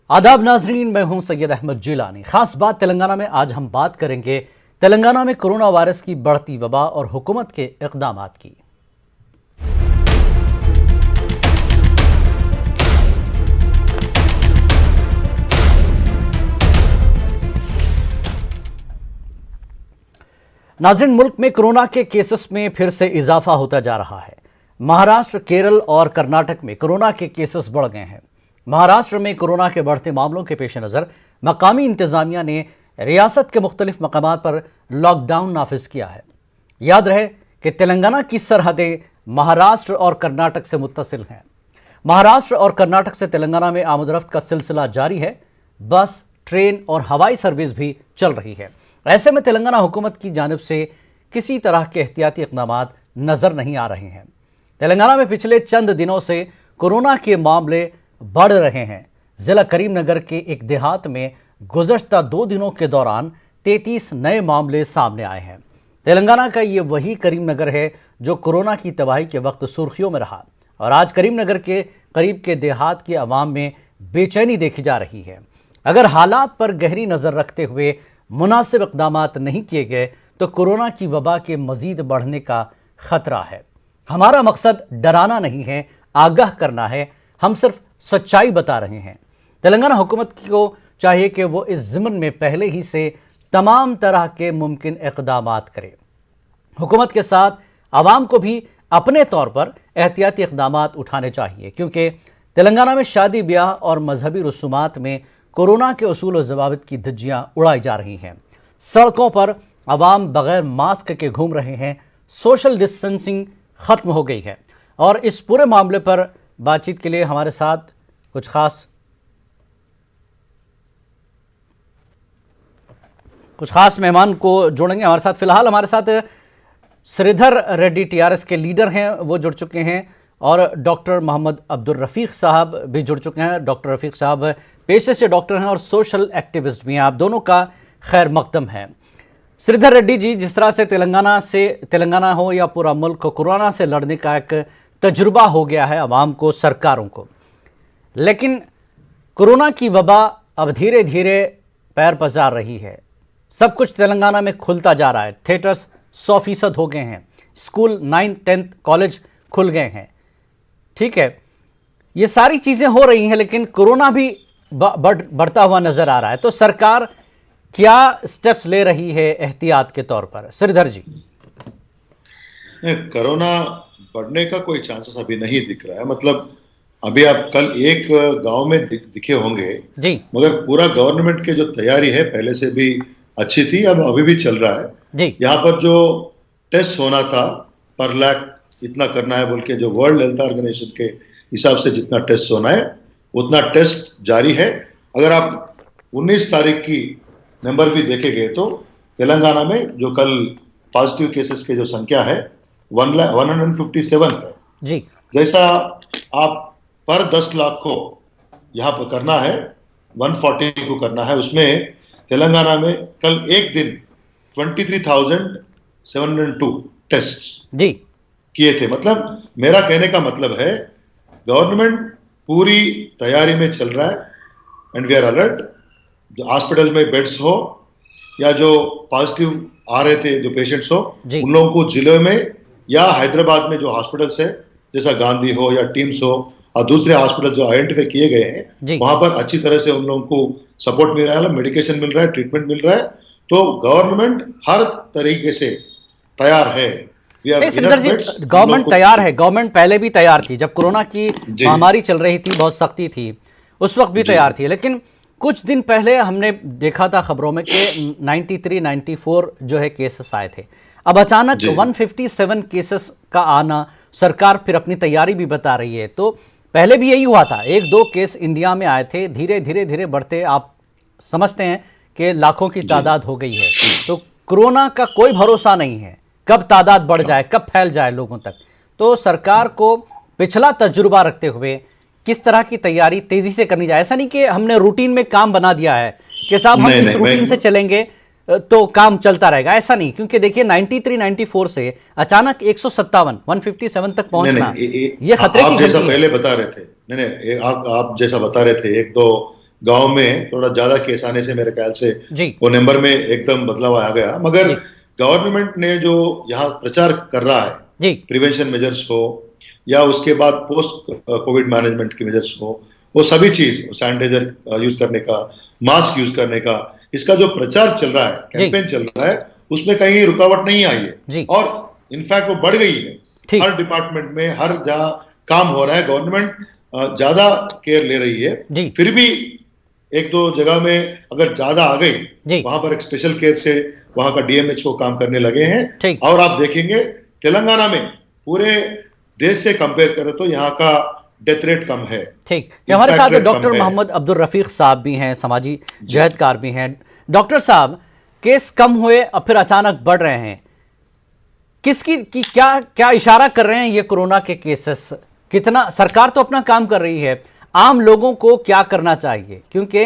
आदाब नाजरीन, मैं हूं सैयद अहमद जिलानी। खास बात तेलंगाना में आज हम बात करेंगे तेलंगाना में कोरोना वायरस की बढ़ती वबा और हुकूमत के इक़दामात की। नाज़रीन, मुल्क में कोरोना के केसेस में फिर से इजाफा होता जा रहा है। महाराष्ट्र, केरल और कर्नाटक में कोरोना के केसेस बढ़ गए हैं। महाराष्ट्र में कोरोना के बढ़ते मामलों के पेश नज़र मकामी इंतजामिया ने रियासत के मुख्तलिफ मकामात पर लॉकडाउन नाफिज किया है। याद रहे कि तेलंगाना की सरहदें महाराष्ट्र और कर्नाटक से मुत्तसिल हैं। महाराष्ट्र और कर्नाटक से तेलंगाना में आमदरफ्त का सिलसिला जारी है। बस, ट्रेन और हवाई सर्विस भी चल रही है। ऐसे में तेलंगाना हुकूमत की जानिब से किसी तरह के एहतियाती इक़दामात नजर नहीं आ रहे हैं। तेलंगाना में पिछले चंद दिनों से कोरोना के मामले बढ़ रहे हैं। जिला करीमनगर के एक देहात में गुज़श्ता 2 दिनों के दौरान 33 नए मामले सामने आए हैं। तेलंगाना का ये वही करीमनगर है जो कोरोना की तबाही के वक्त सुर्खियों में रहा और आज करीमनगर के करीब के देहात की आवाम में बेचैनी देखी जा रही है। अगर हालात पर गहरी नज़र रखते हुए मुनासिब इक़दामात नहीं किए गए तो कोरोना की वबा के मज़ीद बढ़ने का ख़तरा है। हमारा मकसद डराना नहीं है, आगाह करना है। हम सिर्फ सच्चाई बता रहे हैं। तेलंगाना हुकूमत को चाहिए कि वो इस ज़िम्न में पहले ही से तमाम तरह के मुमकिन इक़दामात करे। हुकूमत के साथ आवाम को भी अपने तौर पर एहतियाती इक़दामात उठाने चाहिए, क्योंकि तेलंगाना में शादी ब्याह और मजहबी रसूमात में कोरोना के उसूल और ज़वाबित की धज्जियाँ उड़ाई जा रही हैं। सड़कों पर आवाम बग़ैर मास्क के घूम रहे हैं। सोशल डिस्टेंसिंग ख़त्म हो गई है। और इस पूरे मामले पर बातचीत के लिए हमारे साथ कुछ खास मेहमान को जोड़ेंगे। हमारे साथ फ़िलहाल हमारे साथ श्रीधर रेड्डी टीआरएस के लीडर हैं, वो जुड़ चुके हैं, और डॉक्टर मोहम्मद अब्दुल रफ़ीक साहब भी जुड़ चुके हैं। डॉक्टर रफ़ीक साहब पेशे से डॉक्टर हैं और सोशल एक्टिविस्ट भी हैं। आप दोनों का खैर मकदम है। श्रीधर रेड्डी जी, जिस तरह से तेलंगाना हो या पूरा मुल्क कोरोना से लड़ने का एक तजुर्बा हो गया है आवाम को, सरकारों को, लेकिन कोरोना की वबा अब धीरे धीरे पैर पसार रही है। सब कुछ तेलंगाना में खुलता जा रहा है। थिएटर्स 100% हो गए हैं। स्कूल 9th 10th कॉलेज खुल गए हैं। ठीक है, ये सारी चीज़ें हो रही हैं, लेकिन कोरोना भी बढ़ता हुआ नज़र आ रहा है। तो सरकार क्या स्टेप्स ले रही है एहतियात के तौर पर? श्रीधर जी। कोरोना बढ़ने का कोई चांसेस अभी नहीं दिख रहा है। मतलब अभी आप कल एक गांव में दिखे होंगे जी, मगर पूरा गवर्नमेंट के जो तैयारी है पहले से भी अच्छी थी, अब अभी भी चल रहा है जी। यहाँ पर जो टेस्ट होना था पर लाख इतना करना है बोल के, जो वर्ल्ड हेल्थ ऑर्गेनाइजेशन के हिसाब से जितना टेस्ट होना है उतना टेस्ट जारी है। अगर आप 19 तारीख की नंबर भी देखेंगे तो तेलंगाना में जो कल पॉजिटिव केसेस की जो संख्या है 157 है जी। जैसा आप पर 10 लाख को यहाँ पर करना है, 140 को करना है, उसमें तेलंगाना में कल एक दिन 23,702 टेस्ट जी किए थे। मतलब मेरा कहने का मतलब है गवर्नमेंट पूरी तैयारी में चल रहा है एंड वी आर अलर्ट। जो हॉस्पिटल में बेड्स हो या जो पॉजिटिव आ रहे थे जो पेशेंट्स हो, उन लोगों को जिले में या हैदराबाद में जो हॉस्पिटल्स है जैसा गांधी हो या टीम्स हो और दूसरे हॉस्पिटल जो आइडेंटिफाई किए गए हैं वहां पर अच्छी तरह से उन लोगों को सपोर्ट मिल रहा है, मेडिकेशन मिल रहा है, ट्रीटमेंट मिल रहा है। तो गवर्नमेंट हर तरीके से तैयार है। श्रीधर जी, गवर्नमेंट तैयार है। गवर्नमेंट पहले भी तैयार थी, जब कोरोना की महामारी चल रही थी, बहुत सख्ती थी, उस वक्त भी तैयार थी। लेकिन कुछ दिन पहले हमने देखा था खबरों में कि 93, 94 जो है केसेस आए थे। अब अचानक 157 केसेस का आना, सरकार फिर अपनी तैयारी भी बता रही है। तो पहले भी यही हुआ था, 1-2 केस इंडिया में आए थे, धीरे धीरे बढ़ते आप समझते हैं कि लाखों की तादाद हो गई है। तो कोरोना का कोई भरोसा नहीं है, कब तादाद बढ़ जाए, कब फैल जाए लोगों तक। तो सरकार को पिछला तजुर्बा रखते हुए किस तरह की तैयारी तेजी से करनी चाहिए? ऐसा नहीं कि हमने रूटीन में काम बना दिया है कि साहब हम इस रूटीन से चलेंगे तो काम चलता रहेगा, ऐसा नहीं। क्योंकि देखिए 93, 94 से अचानक 157 तक पहुंचना, ये खतरे की घंटी है। पहले बता रहे थे, नहीं आप जैसा बता रहे थे 1-2 गांव में थोड़ा ज्यादा केस आने से मेरे ख्याल से जी वो नंबर में एकदम बदलाव आ गया, मगर जी गवर्नमेंट ने जो यहाँ प्रचार कर रहा है, जी प्रिवेंशन मेजर्स हो या उसके बाद पोस्ट कोविड मैनेजमेंट की मेजर्स हो, वो सभी चीज, सैनिटाइजर यूज करने का, मास्क यूज करने का, इसका जो प्रचार चल रहा है, जी कैंपेन चल रहा है, उसमें कहीं रुकावट नहीं आई जी है और इनफैक्ट वो बढ़ गई है। ठीक हर डिपार्टमेंट में, हर जहाँ काम हो रहा है, गवर्नमेंट ज्यादा केयर ले रही है। जी फिर भी एक दो जगह में अगर ज्यादा आ जी गई, वहां पर एक स्पेशल केयर से वहां का डीएमएचओ काम करने लगे हैं। ठीक और आप देखेंगे तेलंगाना में पूरे देश से कंपेयर करें तो यहाँ का डेथ रेट कम है। ठीक। हमारे Impact साथ rate डॉक्टर कम है। मोहम्मद अब्दुल रफीक साहब भी हैं, समाजी जहदकार भी हैं। डॉक्टर साहब, केस कम हुए और फिर अचानक बढ़ रहे हैं, किसकी की क्या क्या इशारा कर रहे हैं ये कोरोना के केसेस? कितना सरकार तो अपना काम कर रही है, आम लोगों को क्या करना चाहिए? क्योंकि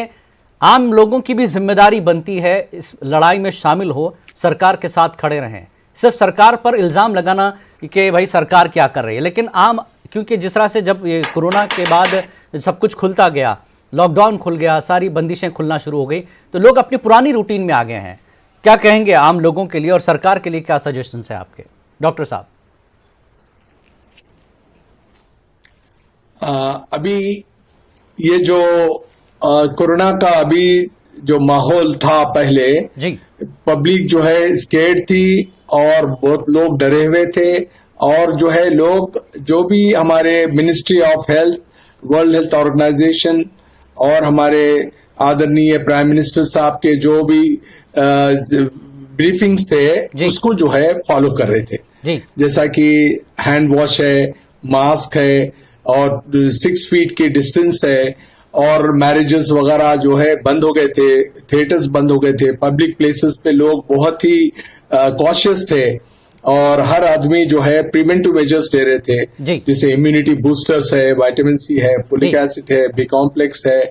आम लोगों की भी जिम्मेदारी बनती है इस लड़ाई में शामिल हो, सरकार के साथ खड़े रहें। सिर्फ सरकार पर इल्ज़ाम लगाना कि भाई सरकार क्या कर रही है, लेकिन आम, क्योंकि जिस तरह से जब ये कोरोना के बाद सब कुछ खुलता गया, लॉकडाउन खुल गया, सारी बंदिशें खुलना शुरू हो गई, तो लोग अपनी पुरानी रूटीन में आ गए हैं। क्या कहेंगे आम लोगों के लिए और सरकार के लिए क्या सजेशन है आपके, डॉक्टर साहब? अभी ये जो कोरोना का अभी जो माहौल था पहले, जी पब्लिक जो है स्केर्ड थी और बहुत लोग डरे हुए थे। और जो है लोग, जो भी हमारे ministry of health, world health organization और हमारे आदरणीय प्राइम मिनिस्टर साहब के जो भी ब्रीफिंग्स थे, उसको जो है फॉलो कर रहे थे। जी जैसा कि हैंड वॉश है, मास्क है और 6 फीट की डिस्टेंस है। और मैरिजेस वगैरह जो है बंद हो गए थे, थिएटर्स बंद हो गए थे, पब्लिक प्लेसेस पे लोग बहुत ही कॉशियस थे और हर आदमी जो है प्रिवेंटिव मेजर्स ले रहे थे, जैसे इम्यूनिटी बूस्टर्स है, विटामिन सी है, फोलिक एसिड है, बी कॉम्प्लेक्स है,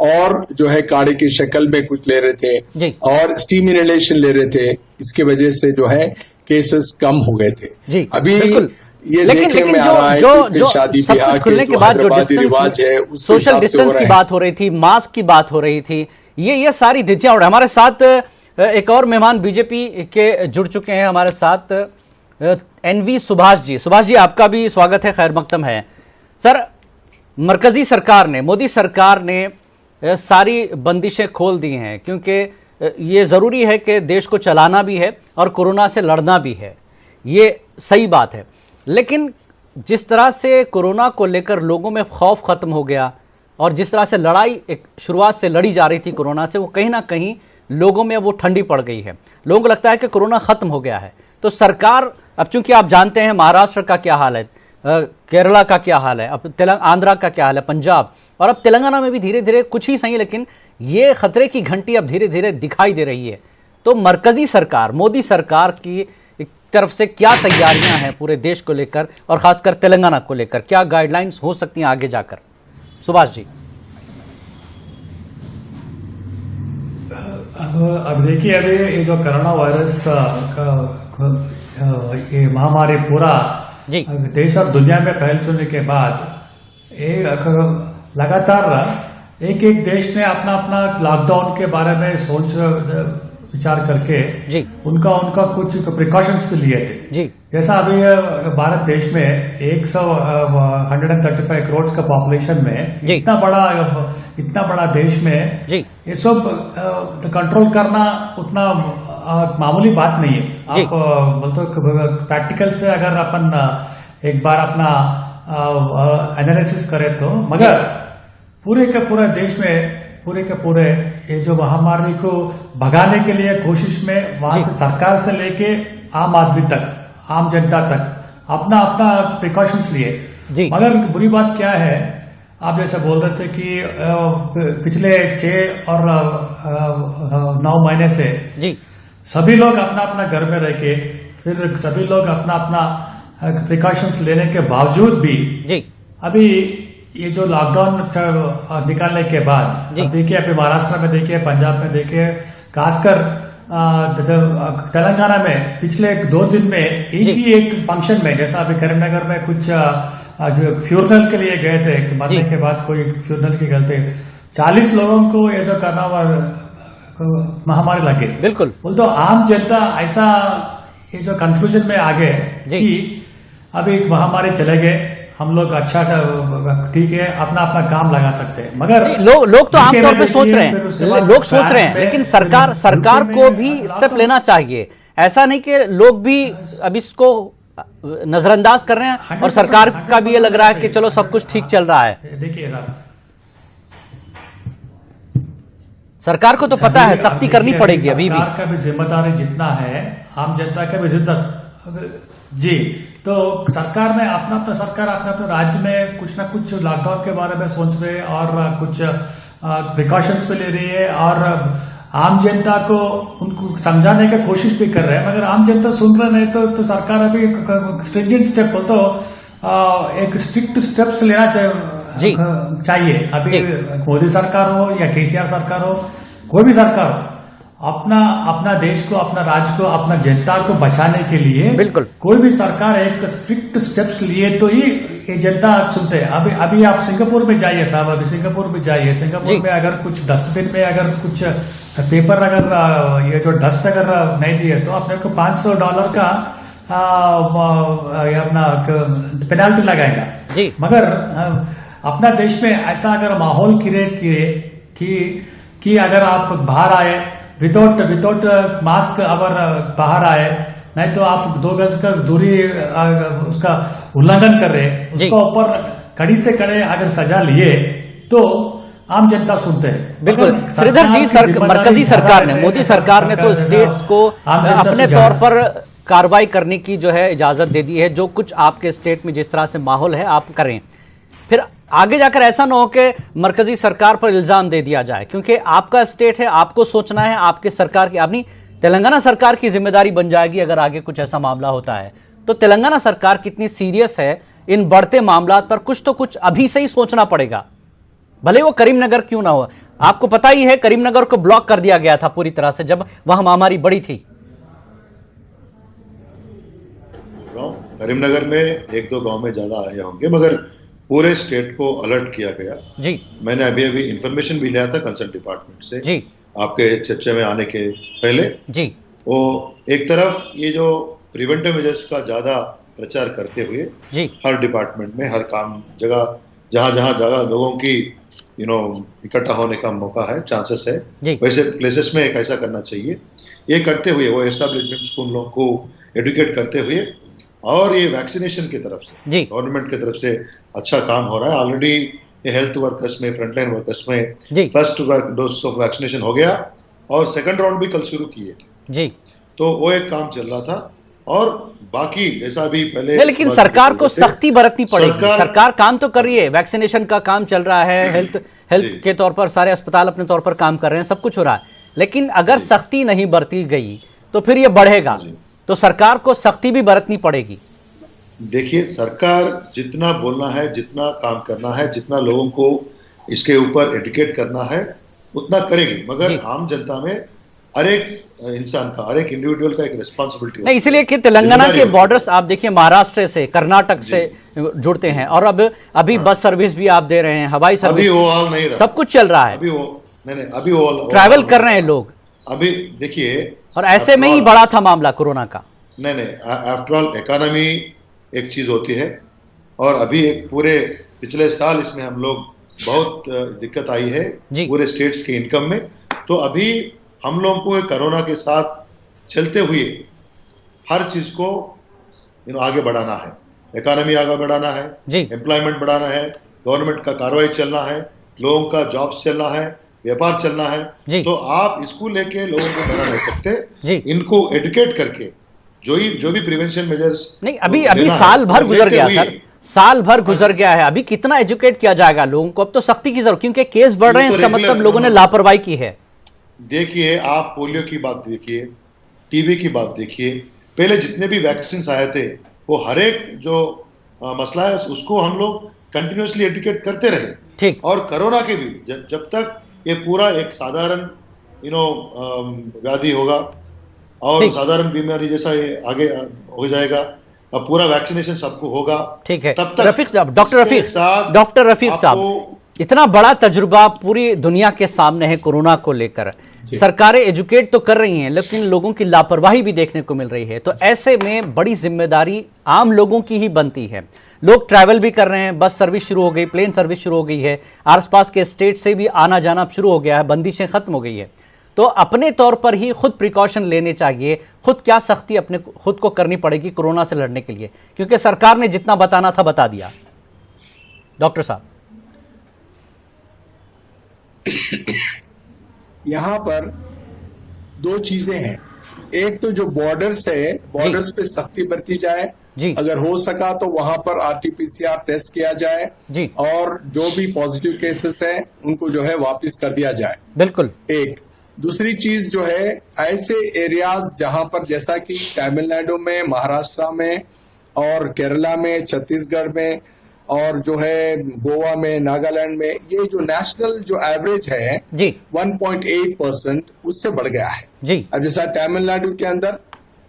और जो है काढ़े की शक्ल में कुछ ले रहे थे और स्टीम इनहेलेशन ले रहे थे। इसके वजह से जो है केसेस कम हो गए थे। अभी ये देखने में आ रहा है कि शादी ब्याह के जो हैदराबादी रिवाज है, उसके सोशल डिस्टेंस की बात हो रही थी, मास्क की बात हो रही थी, ये सारी धज्जियां उड़। हमारे साथ एक और मेहमान बीजेपी के जुड़ चुके हैं हमारे साथ, एनवी सुभाष जी। सुभाष जी, आपका भी स्वागत है, खैर मकदम है। सर, मरकजी सरकार ने, मोदी सरकार ने सारी बंदिशें खोल दी हैं, क्योंकि ये ज़रूरी है कि देश को चलाना भी है और कोरोना से लड़ना भी है, ये सही बात है। लेकिन जिस तरह से कोरोना को लेकर लोगों में खौफ ख़त्म हो गया और जिस तरह से लड़ाई एक शुरुआत से लड़ी जा रही थी कोरोना से, वो कहीं ना कहीं लोगों में वो ठंडी पड़ गई है। लोगों को लगता है कि कोरोना ख़त्म हो गया है। तो सरकार, अब चूंकि आप जानते हैं महाराष्ट्र का क्या हाल है, केरला का क्या हाल है, अब आंध्रा का क्या हाल है, पंजाब, और अब तेलंगाना में भी धीरे धीरे, कुछ ही सही लेकिन ये खतरे की घंटी अब धीरे धीरे दिखाई दे रही है। तो मरकजी सरकार, मोदी सरकार की तरफ से क्या तैयारियां हैं पूरे देश को लेकर और खासकर तेलंगाना को लेकर, क्या गाइडलाइंस हो सकती हैं आगे जाकर? सुभाष जी। अब देखिए, अभी ये जो कोरोना वायरस ये महामारी पूरा देश और दुनिया में फैल चुके के बाद लगातार एक देश ने अपना अपना लॉकडाउन के बारे में सोच विचार करके उनका कुछ प्रिकॉशंस भी लिए थे। जैसा अभी भारत देश में 135 करोड़ का पॉपुलेशन में इतना बड़ा देश में ये सब कंट्रोल करना उतना मामूली बात नहीं है। आप बोलते प्रैक्टिकल से अगर अपन एक बार अपना एनालिसिस करें तो, मगर पूरे के पूरे देश में पूरे के पूरे ये जो महामारी को भगाने के लिए कोशिश में वहां से सरकार से लेके आम आदमी तक, आम जनता तक अपना अपना प्रिकॉशंस लिए। मगर बुरी बात क्या है, आप जैसे बोल रहे थे कि पिछले 6 और 9 महीने से सभी लोग अपना अपना घर में रह के, फिर सभी लोग अपना अपना प्रिकॉशंस लेने के बावजूद भी अभी ये जो लॉकडाउन निकालने के बाद, अब देखिए अभी महाराष्ट्र में देखिए, पंजाब में देखिए, खासकर तेलंगाना में पिछले 2 दिन में एक फंक्शन में, जैसा अभी करीमनगर में कुछ फ्यूनरल के लिए गए थे, मरने के बाद कोई फ्यूनरल के गए थे, 40 लोगों को ये जो करना महामारी लगे, बिल्कुल बोल तो आम जनता ऐसा ये जो कंफ्यूजन में आ गए कि अभी महामारी चले गए, हम लोग अच्छा ठीक है अपना अपना काम लगा सकते हैं, मगर लोग तो आमतौर पे सोच रहे हैं, लोग सोच रहे हैं, लेकिन सरकार को भी स्टेप लेना चाहिए। ऐसा नहीं कि लोग भी अब इसको नजरअंदाज कर रहे हैं और सरकार का भी ये लग रहा है कि चलो सब कुछ ठीक चल रहा है। देखिए सरकार को तो पता है सख्ती करनी पड़ेगी अभी भी। सरकार का भी जिम्मेदारी जितना है, आम जनता का भी जी, तो सरकार ने अपने राज्य में कुछ ना कुछ लॉकडाउन के बारे में सोच रहे और कुछ प्रिकॉशंस पे ले रही है और आम जनता को उनको समझाने की कोशिश भी कर रहे हैं, मगर आम जनता सुन रहे नहीं तो सरकार अभी स्ट्रिंजेंट स्टेप तो एक स्ट्रिक्ट स्टेप्स लेना चाहिए। अभी मोदी सरकार हो या केसीआर सरकार हो, कोई भी सरकार हो, अपना देश को, अपना राज्य को, अपना जनता को बचाने के लिए बिल्कुल कोई भी सरकार एक स्ट्रिक्ट स्टेप्स लिए तो ही ये जनता सुनते हैं। अभी आप सिंगापुर में जाइए साहब, अभी सिंगापुर में जाइए, सिंगापुर में अगर कुछ डस्टबिन में अगर कुछ पेपर अगर ये जो डस्ट अगर नहीं दिए तो अपने को $500 का अपना पेनाल्टी लगाएगा जी। मगर अपना देश में ऐसा अगर माहौल क्रिएट किए कि अगर आप बाहर आए विदाउट मास्क अगर बाहर आए, नहीं तो आप 2 गज का दूरी उसका उल्लंघन कर रहे, उसका ऊपर कड़ी से कड़े अगर सजा लिए तो आम जनता सुनते हैं। बिल्कुल श्रीधर जी, मरकजी सरकार ने, मोदी सरकार ने तो स्टेट्स को अपने तौर पर कार्रवाई करने की जो है इजाजत दे दी है। जो कुछ आपके स्टेट में जिस तरह से माहौल है आप करें, फिर आगे जाकर ऐसा ना हो कि मरकजी सरकार पर इल्जाम दे दिया जाए, क्योंकि आपका स्टेट है, आपको सोचना है, आपके सरकार की, अपनी तेलंगाना सरकार की जिम्मेदारी बन जाएगी अगर आगे कुछ ऐसा मामला होता है तो। तेलंगाना सरकार कितनी सीरियस है इन बढ़ते मामला पर, कुछ तो कुछ अभी से ही सोचना पड़ेगा, भले वो करीमनगर क्यों ना हो। आपको पता ही है करीमनगर को ब्लॉक कर दिया गया था पूरी तरह से जब वहां महामारी बड़ी थी। करीमनगर में 1-2 गांव में ज्यादा आए होंगे, मगर पूरे स्टेट को अलर्ट किया गया जी। मैंने अभी इंफॉर्मेशन भी लिया था कंसर्न डिपार्टमेंट से जी, आपके चर्चे में आने के पहले जी। वो एक तरफ ये जो प्रिवेंटिव मेजर्स का ज्यादा प्रचार करते हुए जी, हर डिपार्टमेंट में, हर काम जगह जहां जगह लोगों की इकट्ठा होने का मौका है, चांसेस है, वैसे प्लेसेस में एक ऐसा करना चाहिए। ये करते हुए वो एस्टेब्लिशमेंट्स को उन लोगों को एडुकेट करते हुए, और ये वैक्सीनेशन की तरफ से गवर्नमेंट की तरफ से अच्छा काम हो रहा है। ऑलरेडी हेल्थ वर्कर्स में, फ्रंटलाइन वर्कर्स में फर्स्ट डोज ऑफ वैक्सीनेशन हो गया और सेकंड राउंड भी कल शुरू किए थे जी। तो वो एक काम चल रहा था और बाकी जैसा भी पहले, लेकिन सरकार को सख्ती बरतनी पड़ेगी। सरकार काम तो कर रही है, वैक्सीनेशन का काम चल रहा है, हेल्थ के तौर पर सारे अस्पताल अपने तौर पर काम कर रहे हैं, सब कुछ हो रहा है, लेकिन अगर सख्ती नहीं बरती गई तो फिर ये बढ़ेगा, तो सरकार को सख्ती भी बरतनी पड़ेगी। देखिए, सरकार जितना बोलना है, जितना काम करना है, जितना लोगों को इसके ऊपर एडुकेट करना है उतना करेगी, मगर आम जनता में हर एक इंसान का, हर एक इंडिविजुअल का एक रिस्पॉन्सिबिलिटी नहीं, इसलिए कि तेलंगाना के बॉर्डर्स आप देखिए महाराष्ट्र से, कर्नाटक से जुड़ते हैं, और अब अभी बस सर्विस भी आप दे रहे हैं, हवाई सर्विस, अभी वो हाल नहीं रहा, सब कुछ चल रहा है, अभी वो ट्रैवल कर रहे हैं लोग अभी। देखिए, और ऐसे में ही बड़ा था मामला कोरोना का। नहीं, आफ्टर ऑल इकोनॉमी एक चीज होती है, और अभी एक पूरे पिछले साल इसमें हम लोग बहुत दिक्कत आई है पूरे स्टेट्स के इनकम में, तो अभी हम लोगों को कोरोना के साथ चलते हुए हर चीज को आगे बढ़ाना है, इकोनॉमी आगे बढ़ाना है, एम्प्लॉयमेंट बढ़ाना है, गवर्नमेंट का कार्रवाई चलना है, लोगों का जॉब्स चलना है, व्यापार चलना है। तो आप इसको लेके लोगों को डरा नहीं सकते, इनको एडुकेट करके जो भी प्रिवेंशन मेजर्स नहीं, अभी साल भर गुजर गया सर, साल भर गुजर गया है, अभी कितना एजुकेट किया जाएगा लोगों को? अब तो सख्ती की जरूरत, क्योंकि केस बढ़ रहे हैं, इसका मतलब लोगों ने लापरवाही की है। देखिए, आप पोलियो की बात देखिए, टीबी की बात देखिए, पहले जितने भी वैक्सीन आए थे वो हर एक जो मसला है उसको हम लोग कंटिन्यूसली एडुकेट करते रहे, ठीक। और कोरोना के भी जब तक ये पूरा एक साधारण व्याधि होगा और साधारण बीमारी जैसा ये आगे हो जाएगा, अब पूरा वैक्सीनेशन सबको होगा, ठीक है। तब तक डॉक्टर रफीक साहब इतना बड़ा तजुर्बा पूरी दुनिया के सामने है कोरोना को लेकर, सरकारें एजुकेट तो कर रही हैं लेकिन लोगों की लापरवाही भी देखने को मिल रही है। तो ऐसे में बड़ी जिम्मेदारी आम लोगों की ही बनती है। लोग ट्रैवल भी कर रहे हैं, बस सर्विस शुरू हो गई, प्लेन सर्विस शुरू हो गई है, आसपास के स्टेट से भी आना जाना शुरू हो गया है, बंदिशें खत्म हो गई है। तो अपने तौर पर ही खुद प्रिकॉशन लेने चाहिए, खुद क्या सख्ती अपने खुद को करनी पड़ेगी कोरोना से लड़ने के लिए, क्योंकि सरकार ने जितना बताना था बता दिया। डॉक्टर साहब, यहाँ पर दो चीजें हैं। एक तो जो बॉर्डर्स है, बॉर्डर्स पे सख्ती बरती जाए, अगर हो सका तो वहां पर आरटीपीसीआर टेस्ट किया जाए जी। और जो भी पॉजिटिव केसेस हैं उनको जो है वापस कर दिया जाए। बिल्कुल। एक दूसरी चीज जो है, ऐसे एरियाज जहां पर जैसा कि तमिलनाडु में, महाराष्ट्र में और केरला में, छत्तीसगढ़ में और जो है गोवा में, नागालैंड में, ये जो नेशनल जो एवरेज है जी 1.8% उससे बढ़ गया है जी। अब जैसा तमिलनाडु के अंदर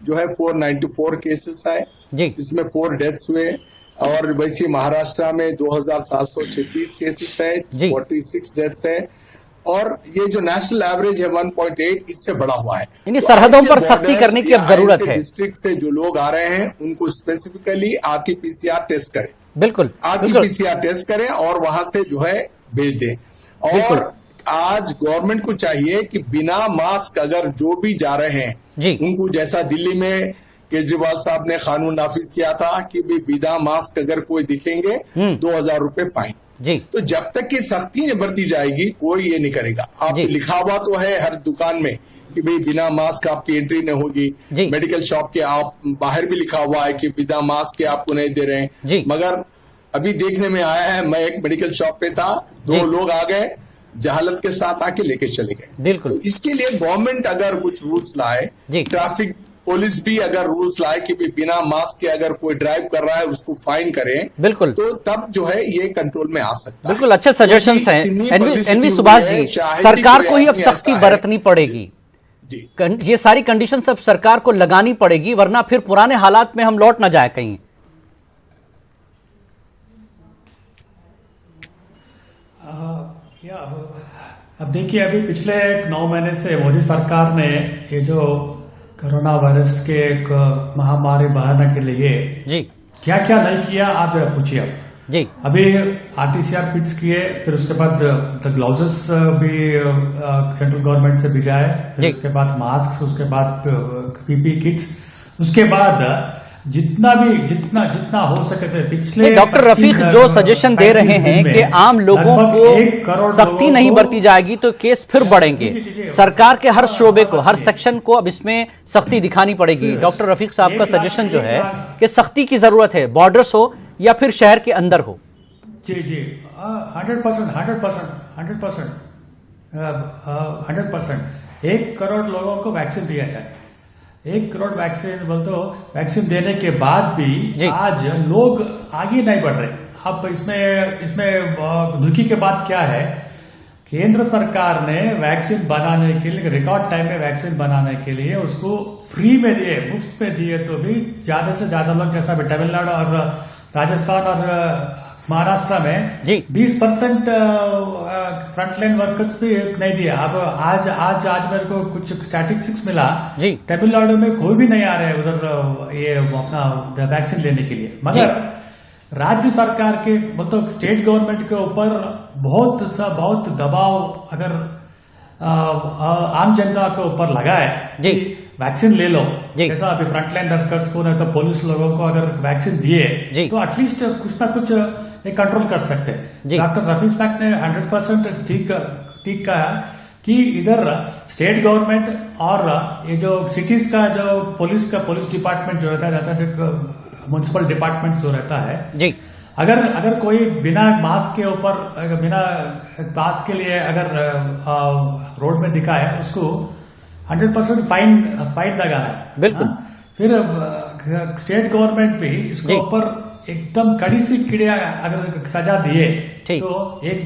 जो है 494 केसेस है जी, इसमें 4 डेथ्स हुए, और वैसे महाराष्ट्र में 2736 केसेस है, 46 डेथ्स है, और ये जो नेशनल एवरेज है 1.8 इससे बढ़ा हुआ है। यानी सरहदों पर सख्ती करने की अब जरूरत है। डिस्ट्रिक्ट से जो लोग आ रहे हैं उनको स्पेसिफिकली आरटीपीसीआर टेस्ट करें, बिल्कुल आरटीपीसीआर टेस्ट करें और वहां से जो है भेज दें। और आज गवर्नमेंट को चाहिए कि बिना मास्क अगर जो भी जा रहे हैं उनको, जैसा दिल्ली में केजरीवाल साहब ने कानून नाफिज किया था कि बिना मास्क अगर कोई दिखेंगे 2000 रुपए फाइन जी। तो जब तक की सख्ती नहीं बरती जाएगी कोई ये नहीं करेगा। आप लिखा हुआ तो है हर दुकान में कि भाई बिना मास्क आपकी एंट्री नहीं होगी, मेडिकल शॉप के आप बाहर भी लिखा हुआ है कि बिना मास्क के आपको नहीं दे रहे हैं, मगर अभी देखने में आया है, मैं एक मेडिकल शॉप पे था, 2 लोग आ गए जहालत के साथ आके लेके चले गए। बिल्कुल। तो इसके लिए गवर्नमेंट अगर कुछ रूल्स लाए, ट्रैफिक पुलिस भी अगर रूल्स लाए कि बिना मास्क के अगर कोई ड्राइव कर रहा है उसको फाइन करें, बिल्कुल, तो तब जो है ये कंट्रोल में आ सकता है। बिल्कुल, अच्छे सजेशंस हैं एनवी सुभाष जी। सरकार को ही अब सख्ती बरतनी पड़ेगी जी। ये सारी कंडीशन सब सरकार को लगानी पड़ेगी, वरना फिर पुराने हालात में हम लौट ना जाए कहीं। अब देखिए, अभी पिछले 9 महीने से मोदी सरकार ने ये जो कोरोना वायरस के महामारी बढ़ाने के लिए जी क्या क्या नहीं किया, आप जरा पूछिए। अब जी अभी आरटीसीआर किट्स किए, फिर उसके बाद ग्लव्स भी सेंट्रल गवर्नमेंट से भेजा है, फिर उसके बाद मास्क, उसके बाद पीपी किट्स, उसके बाद जितना हो सके थे पिछले। डॉक्टर रफीक जो सजेशन दे रहे हैं कि आम लोगों को सख्ती नहीं बरती जाएगी तो केस फिर बढ़ेंगे, सरकार के हर शोबे को, हर सेक्शन को अब इसमें सख्ती दिखानी पड़ेगी। डॉक्टर रफीक साहब का सजेशन जो है कि सख्ती की जरूरत है, बॉर्डर्स हो या फिर शहर के अंदर हो। जी 100%। 1 करोड़ लोगों को वैक्सीन दिया जाए। 1 करोड़ वैक्सीन देने के बाद भी आज लोग आगे नहीं बढ़ रहे। अब इसमें दुखी के बात क्या है, केंद्र सरकार ने वैक्सीन बनाने के लिए, रिकॉर्ड टाइम में वैक्सीन बनाने के लिए उसको फ्री में दिए, मुफ्त में दिए, तो भी ज्यादा से ज्यादा लोग, जैसा तमिलनाडु और राजस्थान और महाराष्ट्र में 20% फ्रंटलाइन वर्कर्स भी नहीं दिया। अब आज मेरे को कुछ स्टैटिस्टिक्स मिला, तमिलनाडु में कोई भी नहीं आ रहा है उधर ये अपना वैक्सीन लेने के लिए, मगर राज्य सरकार के मतलब स्टेट गवर्नमेंट के ऊपर बहुत दबाव अगर आम जनता के ऊपर लगा है वैक्सीन ले लो, जैसा अभी फ्रंटलाइन वर्कर्स को, नहीं तो पुलिस लोगों को अगर वैक्सीन दिए तो एटलीस्ट कुछ ना कुछ कंट्रोल कर सकते हैं। डॉक्टर रफीक साहब ने 100% ठीक कहा कि इधर स्टेट गवर्नमेंट और ये जो सिटीज का जो पुलिस डिपार्टमेंट जो रहता है, म्युनिसिपल डिपार्टमेंट जो रहता है जी, अगर कोई बिना मास्क के ऊपर, बिना मास्क के लिए अगर रोड में दिखा है, उसको 100% फाइन लगाना है। बिल्कुल। फिर स्टेट गवर्नमेंट भी इसके ऊपर एकदम कड़ी सी कीड़े अगर सजा दिए, तो एक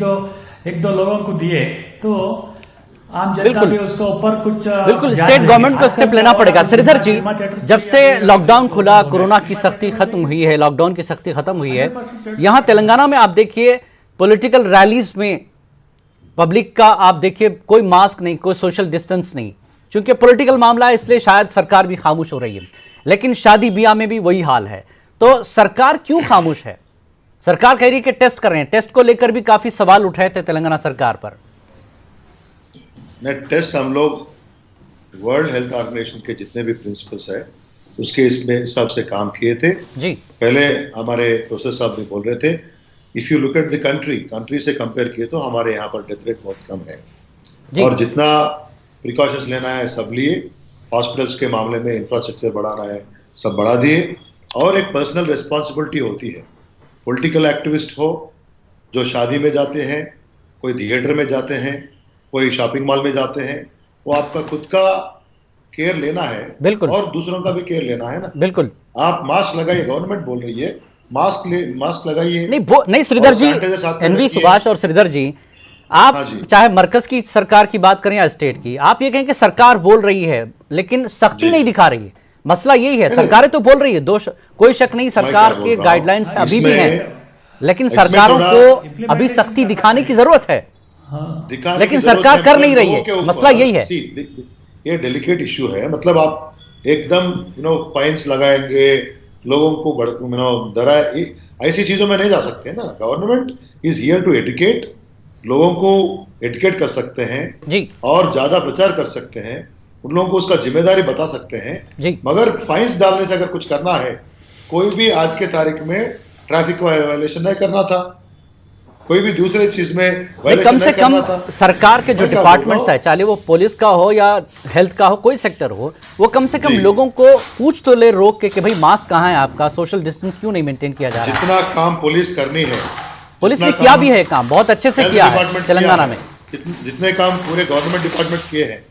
दो लोगों को दिए तो आम जनता भी उसके ऊपर कुछ बिल्कुल स्टेट गवर्नमेंट को स्टेप लेना पड़ेगा। श्रीधर जी, जब से लॉकडाउन खुला, कोरोना की सख्ती खत्म हुई है, लॉकडाउन की सख्ती खत्म हुई है, यहाँ तेलंगाना में आप देखिए पॉलिटिकल रैलीज में पब्लिक का आप देखिए कोई मास्क नहीं, कोई सोशल डिस्टेंस नहीं, क्योंकि पॉलिटिकल मामला है इसलिए शायद सरकार भी खामोश हो रही है। लेकिन शादी ब्याह में भी वही हाल है, तो सरकार क्यों खामोश है? सरकार कह रही है कि टेस्ट कर रहे हैं, टेस्ट को लेकर भी काफी सवाल उठाए थे तेलंगाना सरकार पर। टेस्ट हम लोग वर्ल्ड हेल्थ ऑर्गेनाइजेशन के जितने भी प्रिंसिपल्स है उसके इसमें हिसाब से काम किए थे जी। पहले हमारे प्रोफेसर साहब भी बोल रहे थे, if you look at the country से कंपेयर किए तो हमारे यहाँ पर डेथ रेट बहुत कम है जी। और जितना प्रिकॉशंस लेना है सब लिए, हॉस्पिटल्स के मामले में इंफ्रास्ट्रक्चर बढ़ाना है सब बढ़ा दिए। और एक पर्सनल रिस्पॉन्सिबिलिटी होती है, पॉलिटिकल एक्टिविस्ट हो जो शादी में जाते हैं, कोई थिएटर में जाते हैं, कोई शॉपिंग मॉल में जाते हैं, वो आपका खुद का केयर लेना है, बिल्कुल, और दूसरों का भी केयर लेना है ना। बिल्कुल। आप मास्क लगाइए, गवर्नमेंट बोल रही है मास्क लगाइए। नहीं श्रीधर जी, एनवी सुभाष और श्रीधर जी, आप चाहे मरकज की सरकार की बात करें या स्टेट की, आप ये कहें कि सरकार बोल रही है लेकिन सख्ती नहीं दिखा रही है। मसला यही है, सरकारें तो बोल रही है, दोष कोई शक नहीं, सरकार के गाइडलाइंस अभी भी हैं, लेकिन सरकारों को अभी सख्ती दिखाने की जरूरत है, लेकिन सरकार कर नहीं रही है। मसला यही है, ये डेलिकेट इश्यू है। मतलब आप एकदम फाइन्स लगाएंगे, लोगों को डराए, ऐसी चीजों में नहीं जा सकते ना। Government is here to educate, लोगों को एडुकेट कर सकते हैं जी, और ज्यादा प्रचार कर सकते हैं, उन लोगों को उसका जिम्मेदारी बता सकते हैं जी। मगर फाइन्स डालने से अगर कुछ करना है, कोई भी आज के तारीख में ट्रैफिक वायलेशन नहीं करना था, कोई भी दूसरे चीज में कम से कम सरकार के जो डिपार्टमेंट्स है, चाहे वो पुलिस का हो या हेल्थ का हो, कोई सेक्टर हो, वो कम से कम लोगों को पूछ तो ले रोक के कि भाई मास्क कहाँ है आपका, सोशल डिस्टेंस क्यों नहीं मेंटेन किया जा रहा है। जितना काम पुलिस करनी है, पुलिस ने किया भी है, काम बहुत अच्छे से किया है तेलंगाना में। जितने काम पूरे गवर्नमेंट डिपार्टमेंट किए हैं,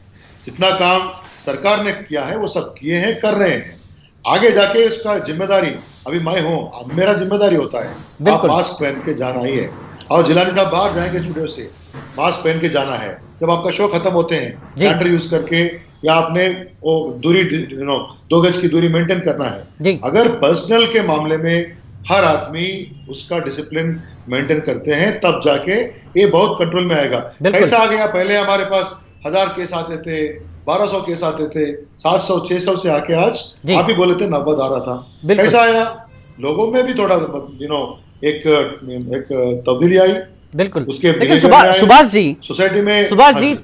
जितना काम सरकार ने किया है वो सब किए हैं, कर रहे हैं। आगे जाके इसका जिम्मेदारी अभी मैं हूँ, मेरा जिम्मेदारी होता है आप मास्क पहन के जाना ही है। और जिलानी साहब बाहर जाएंगे स्टूडियो से, मास्क पहन के जाना है। जब आपका शो खत्म होते हैं, सैनिटाइजर यूज करके या आपने वो दूरी 2 गज की दूरी मेंटेन करना है। अगर पर्सनल के मामले में हर आदमी उसका डिसिप्लिन मेंटेन करते हैं, तब जाके ये बहुत कंट्रोल में आएगा। कैसा आ गया, पहले हमारे पास 1000 केस आते थे, 1200 केस आते थे, 700 600 से आके आज आप ही बोले थे 90 आ रहा था। कैसा आया? लोगों में भी थोड़ा एक तब्दीली आई। बिल्कुल। उसके लेकिन सुभाष जी, सोसाइटी में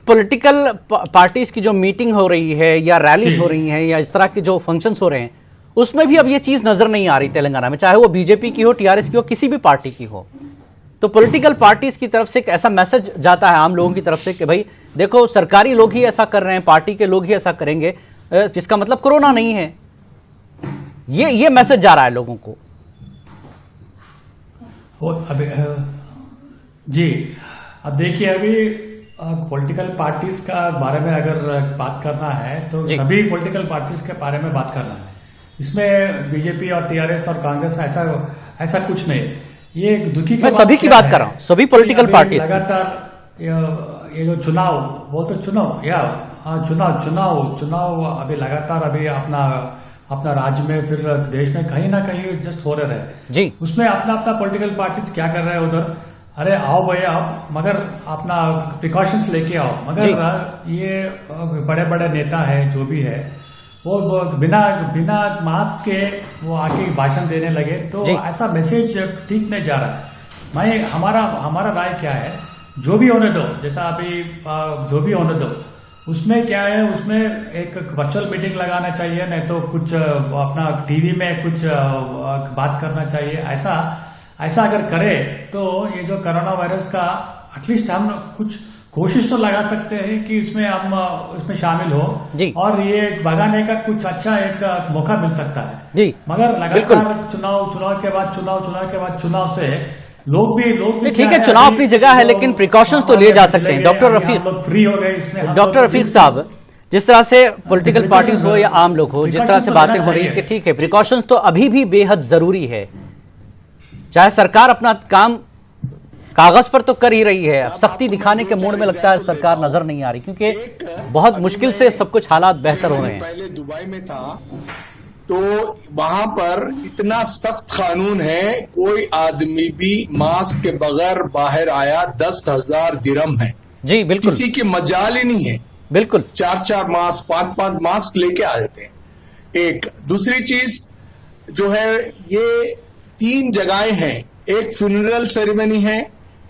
पॉलिटिकल पार्टीज की जो मीटिंग हो रही है या रैलीज हो रही हैं या इस तरह के जो फंक्शंस हो रहे हैं, उसमें भी अब ये चीज नजर नहीं आ रही तेलंगाना में, चाहे वो बीजेपी की हो, टीआरएस की हो, किसी भी पार्टी की हो। तो पॉलिटिकल पार्टीज की तरफ से एक ऐसा मैसेज जाता है आम लोगों की तरफ से कि भाई देखो सरकारी लोग ही ऐसा कर रहे हैं, पार्टी के लोग ही ऐसा करेंगे, जिसका मतलब कोरोना नहीं है। ये मैसेज जा रहा है लोगों को। अभी जी, अब देखिए, अभी पॉलिटिकल पार्टीज का बारे में अगर बात करना है तो सभी पॉलिटिकल पार्टीज के बारे में बात करना है। इसमें बीजेपी और टीआरएस और कांग्रेस ऐसा कुछ नहीं। ये दुखी मैं सभी की बात कर रहा हूँ, सभी पॉलिटिकल पार्टीज लगातार ये जो चुनाव बोलते चुनाव अभी लगातार अभी अपना राज्य में फिर देश में कहीं ना कहीं जस्ट हो रहे हैं जी। उसमें अपना पॉलिटिकल पार्टीज क्या कर रहे हैं उधर, अरे आओ भैया आप, मगर अपना प्रिकॉशंस लेके आओ। मगर ये बड़े बड़े नेता है जो भी है वो बिना मास्क के वो आके भाषण देने लगे, तो ऐसा मैसेज ठीक नहीं जा रहा है। हमारा राय क्या है, जो भी होने दो, जैसा अभी जो भी होने दो, उसमें क्या है, उसमें एक वर्चुअल मीटिंग लगाना चाहिए, नहीं तो कुछ अपना टीवी में कुछ बात करना चाहिए। ऐसा अगर करे तो ये जो कोरोना वायरस का एटलीस्ट हम कुछ कोशिश तो लगा सकते हैं कि हम इसमें शामिल हो और ये भगाने का कुछ अच्छा एक मौका मिल सकता है जी। मगर लगातार चुनाव के बाद चुनाव से लोग भी ठीक है, चुनाव अपनी जगह है, लेकिन प्रिकॉशंस तो लिए जा सकते हैं। डॉक्टर रफीक साहब, जिस तरह से पॉलिटिकल पार्टीज हो या आम लोग हो, जिस तरह से बातें हो रही है कि ठीक है प्रिकॉशंस तो अभी भी बेहद जरूरी है, चाहे सरकार अपना काम कागज पर तो कर ही रही है, अब सख्ती दिखाने के मूड में लगता है सरकार नजर नहीं आ रही, क्योंकि बहुत मुश्किल से सब कुछ हालात बेहतर हो रहे हैं। पहले दुबई में था तो वहां पर इतना सख्त कानून है, कोई आदमी भी मास्क के बगैर बाहर आया 10,000 दिरहम है। जी बिल्कुल, किसी की मजाल ही नहीं है। बिल्कुल 4-4 मास्क 5-5 मास्क लेके आ जाते हैं। एक दूसरी चीज जो है, ये 3 जगहें हैं, एक फ्यूनरल सेरेमनी है,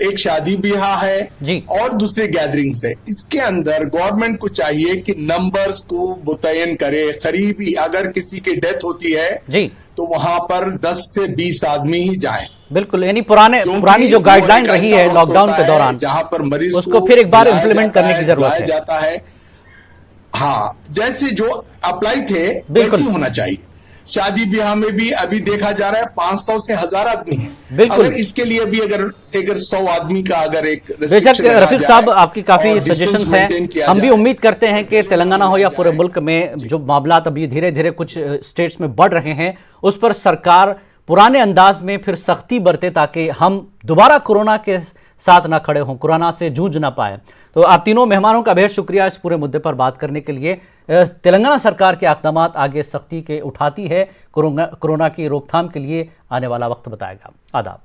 एक शादी ब्याह है जी, और दूसरे गैदरिंग्स है। इसके अंदर गवर्नमेंट को चाहिए कि नंबर्स को मुतयन करे। करीबी अगर किसी की डेथ होती है जी, तो वहां पर 10 से 20 आदमी ही जाएं। बिल्कुल, यानी पुरानी जो गाइडलाइन रही है लॉकडाउन के दौरान, जहां पर मरीज उसको फिर एक बार इम्प्लीमेंट करने की जरूरत है। जाता है, हाँ, जैसे जो अप्लाई थे बिल्कुल वैसे होना चाहिए। शादी ब्याह में भी अभी देखा जा रहा है 500 से 1000 आदमी है। बिल्कुल, अगर इसके लिए भी अगर 100 आदमी का अगर एक बेशक रफीक साहब आपकी काफी सजेशंस हैं। हम भी उम्मीद करते हैं कि तेलंगाना हो या पूरे मुल्क में जो मामला अभी धीरे धीरे कुछ स्टेट्स में बढ़ रहे हैं, उस पर सरकार पुराने अंदाज में फिर सख्ती बरते ताकि हम दोबारा कोरोना के साथ ना खड़े हों, कोरोना से जूझ ना पाए। तो आप तीनों मेहमानों का बेहद शुक्रिया इस पूरे मुद्दे पर बात करने के लिए। तेलंगाना सरकार के इक़दाम आगे सख्ती के उठाती है, कोरोना की रोकथाम के लिए आने वाला वक्त बताएगा। आदाब।